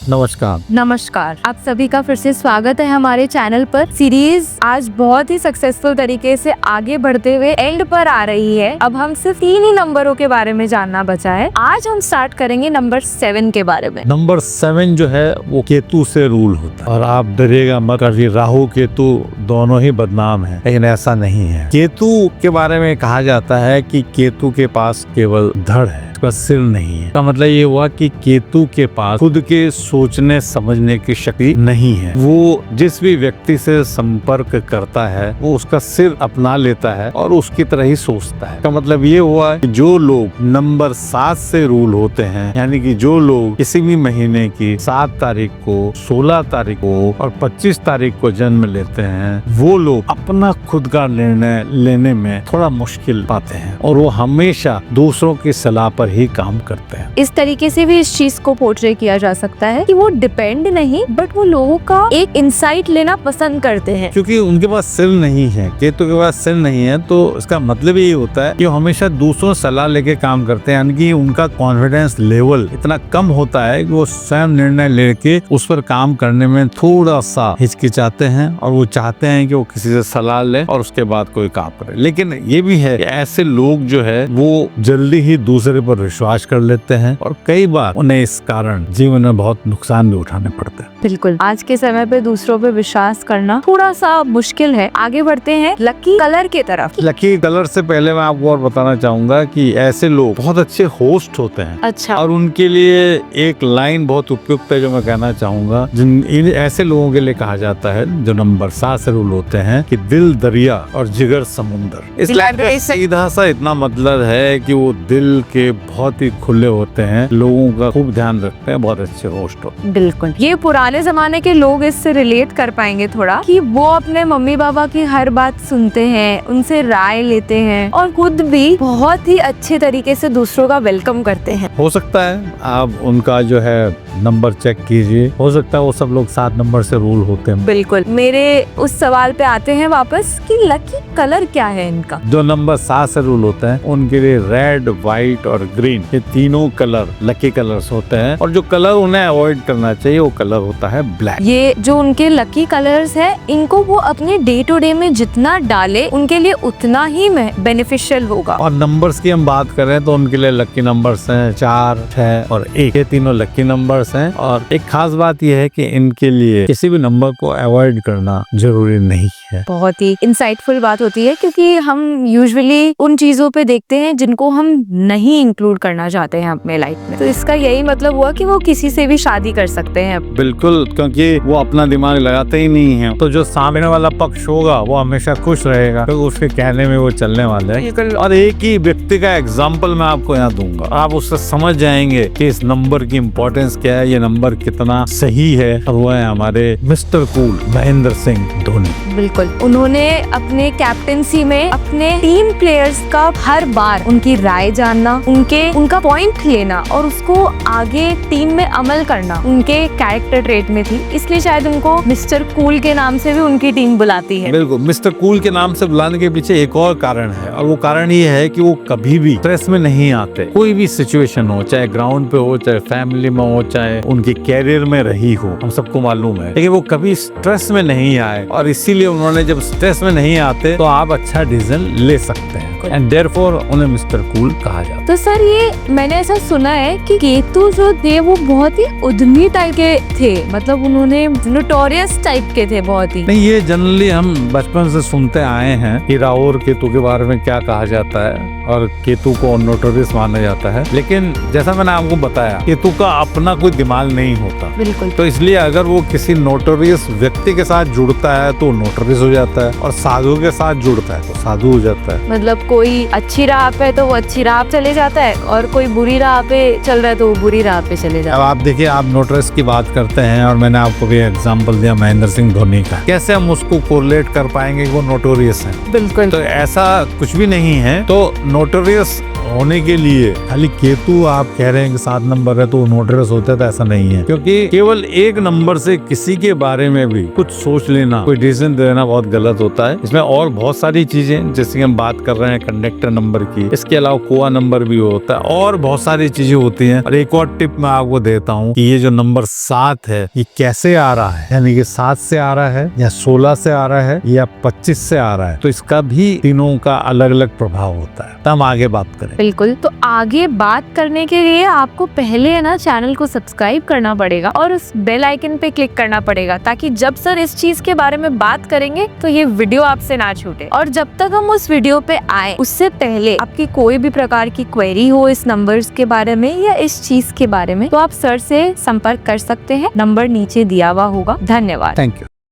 नमस्कार। नमस्कार, आप सभी का फिर से स्वागत है हमारे चैनल पर। सीरीज आज बहुत ही सक्सेसफुल तरीके से आगे बढ़ते हुए एंड पर आ रही है। अब हम सिर्फ 3 ही नंबरों के बारे में जानना बचा है। आज हम स्टार्ट करेंगे नंबर 7 के बारे में। नंबर 7 जो है वो केतु से रूल होता है और आप डरिएगा मत, कभी राहु केतु दोनों ही बदनाम हैं, लेकिन ऐसा नहीं है। केतु के बारे में कहा जाता है कि केतु के पास केवल धड़ है, उसका सिर नहीं है। इसका मतलब ये हुआ कि केतु के पास खुद के सोचने समझने की शक्ति नहीं है। वो जिस भी व्यक्ति से संपर्क करता है वो उसका सिर अपना लेता है और उसकी तरह ही सोचता है। इसका मतलब ये हुआ कि जो लोग नंबर 7 से रूल होते हैं, यानी कि जो लोग किसी भी महीने की 7 तारीख को, 16 तारीख को और 25 तारीख को जन्म लेते हैं, वो लोग अपना खुद का निर्णय लेने में थोड़ा मुश्किल पाते हैं और वो हमेशा दूसरों की सलाह पर ही काम करते हैं। इस तरीके से भी इस चीज को पोर्ट्रे किया जा सकता है कि वो डिपेंड नहीं, बट वो लोगों का एक इंसाइट लेना पसंद करते हैं। क्योंकि उनके पास सिर नहीं है, केतु के पास सिर नहीं है, तो इसका मतलब यही होता है कि वो हमेशा दूसरों सलाह लेके काम करते हैं, यानी कि उनका कॉन्फिडेंस लेवल इतना कम होता है कि वो स्वयं निर्णय लेके उस पर काम करने में थोड़ा सा हिचकिचाते हैं और वो चाहते हैं कि वो किसी से सलाह ले और उसके बाद कोई काम करे। लेकिन ये भी है कि ऐसे लोग जो है वो जल्दी ही दूसरे पर विश्वास कर लेते हैं और कई बार उन्हें इस कारण जीवन में बहुत नुकसान भी उठाने पड़ते हैं। बिल्कुल, आज के समय पे दूसरों पे विश्वास करना थोड़ा सा मुश्किल है। आगे बढ़ते हैं लकी कलर की तरफ। लकी कलर से पहले मैं आपको और बताना चाहूंगा कि ऐसे लोग बहुत अच्छे होस्ट होते हैं। अच्छा। और उनके लिए एक लाइन बहुत उपयुक्त है जो मैं कहना चाहूंगा। इन ऐसे लोगों के लिए कहा जाता है जो नंबर 7 से रूल होते हैं कि दिल दरिया और जिगर समुंदर। इस लाइन का सीधा सा इतना मतलब है कि वो दिल के बहुत ही खुले होते हैं, लोगों का खूब ध्यान रखते हैं, बहुत अच्छे होस्ट होते हैं। बिल्कुल, ये पुराने जमाने के लोग इससे रिलेट कर पाएंगे थोड़ा कि वो अपने मम्मी पापा की हर बात सुनते हैं, उनसे राय लेते हैं और खुद भी बहुत ही अच्छे तरीके से दूसरों का वेलकम करते हैं। हो सकता है आप उनका जो है नंबर चेक कीजिए, हो सकता है वो सब लोग 7 नंबर से रूल होते हैं। बिल्कुल, मेरे उस सवाल पे आते हैं वापस कि लकी कलर क्या है इनका। जो नंबर 7 से रूल होता है उनके लिए रेड, व्हाइट और ग्रीन, ये तीनों कलर लकी कलर्स होते हैं और जो कलर उन्हें अवॉइड करना चाहिए वो कलर होता है ब्लैक। ये जो उनके लकी कलर्स है, इनको वो अपने डे टू डे में जितना डाले उनके लिए उतना ही बेनिफिशियल होगा। और नंबर्स की हम बात करें तो उनके लिए लकी नंबर्स हैं 4, 6 और 1। ये तीनों लकी नंबर्स हैं और एक खास बात यह है कि इनके लिए किसी भी नंबर को अवॉइड करना जरूरी नहीं है। बहुत ही इंसाइटफुल बात होती है क्योंकि हम यूजुअली उन चीजों पे देखते हैं जिनको हम नहीं इंक्लूड करना चाहते हैं अपने लाइफ में। तो इसका यही मतलब हुआ कि वो किसी से भी शादी कर सकते हैं। बिल्कुल, क्योंकि वो अपना दिमाग लगाते ही नहीं है, तो जो सामने वाला पक्ष होगा वो हमेशा खुश रहेगा क्योंकि उसके कहने में वो चलने वाले हैं। और एक ही व्यक्ति का एग्जाम्पल मैं आपको यहाँ दूंगा, आप उससे समझ जाएंगे कि इस नंबर की इम्पोर्टेंस क्या है, ये नंबर कितना सही है। और वो है हमारे मिस्टर कूल महेंद्र सिंह धोनी। बिल्कुल, उन्होंने अपने कैप्टेंसी में अपने टीम प्लेयर्स का हर बार उनकी राय जानना, उनका पॉइंट लेना और उसको आगे टीम में अमल करना उनके कैरेक्टर ट्रेट में थी। इसलिए शायद उनको मिस्टर कूल के नाम से भी उनकी टीम बुलाती है। बिल्कुल, मिस्टर कूल के नाम से बुलाने के पीछे एक और कारण है और वो कारण ये है कि वो कभी भी स्ट्रेस में नहीं आते। कोई भी सिचुएशन हो, चाहे ग्राउंड पे हो, चाहे फैमिली में हो, चाहे उनके कैरियर में रही हो, हम सबको मालूम है, लेकिन वो कभी स्ट्रेस में नहीं आए और इसीलिए उन्होंने जब स्ट्रेस में नहीं आते तो आप अच्छा डिसीजन ले सकते हैं एंड देयरफॉर उन्हें मिस्टर कूल कहा जाता है। तो सर, ये मैंने ऐसा सुना है कि केतु जो थे वो बहुत ही उद्यमी टाइप के थे, मतलब उन्होंने नोटोरियस टाइप के थे बहुत ही। नहीं, ये जनरली हम बचपन से सुनते आए हैं कि राहु और केतु के बारे में क्या कहा जाता है और केतु को नोटोरियस माना जाता है। लेकिन जैसा मैंने आपको बताया, केतु का अपना कोई दिमाग नहीं होता। बिल्कुल। तो इसलिए अगर वो किसी नोटोरियस व्यक्ति के साथ जुड़ता है तो नोटोरियस हो जाता है और साधु के साथ जुड़ता है तो साधु हो जाता है। मतलब कोई अच्छी राह पे तो वो अच्छी राह पे चले जाता है और कोई बुरी राह पे चल रहा है तो वो बुरी राह पे चले जाता है। अब आप देखिए, आप नोटोरियस की बात करते हैं और मैंने आपको भी एग्जांपल दिया महेंद्र सिंह धोनी का, कैसे हम उसको कोरिलेट कर पाएंगे कि वो नोटोरियस है? बिल्कुल। तो ऐसा कुछ भी नहीं है। तो नोटोरियस होने के लिए खाली केतु आप कह रहे हैं कि 7 नंबर है तो नोटरस होता है, तो ऐसा नहीं है, क्योंकि केवल एक नंबर से किसी के बारे में भी कुछ सोच लेना, कोई डिसीजन देना बहुत गलत होता है। इसमें और बहुत सारी चीजें, जैसे कि हम बात कर रहे हैं कंडक्टर नंबर की, इसके अलावा कोआ नंबर भी होता है और बहुत सारी चीजें होती हैं। और एक और टिप मैं आपको देता हूँ कि ये जो नंबर 7 है ये कैसे आ रहा है, यानी कि 7 से आ रहा है या 16 से आ रहा है या 25 से आ रहा है, तो इसका भी तीनों का अलग अलग प्रभाव होता है। तो हम आगे बात करें। बिल्कुल, तो आगे बात करने के लिए आपको पहले ना चैनल को सब्सक्राइब करना पड़ेगा और उस बेल आइकन पे क्लिक करना पड़ेगा, ताकि जब सर इस चीज के बारे में बात करेंगे तो ये वीडियो आपसे ना छूटे। और जब तक हम उस वीडियो पे आए उससे पहले आपकी कोई भी प्रकार की क्वेरी हो इस नंबर्स के बारे में या इस चीज के बारे में, तो आप सर से संपर्क कर सकते हैं। नंबर नीचे दिया हुआ होगा। धन्यवाद। Thank you.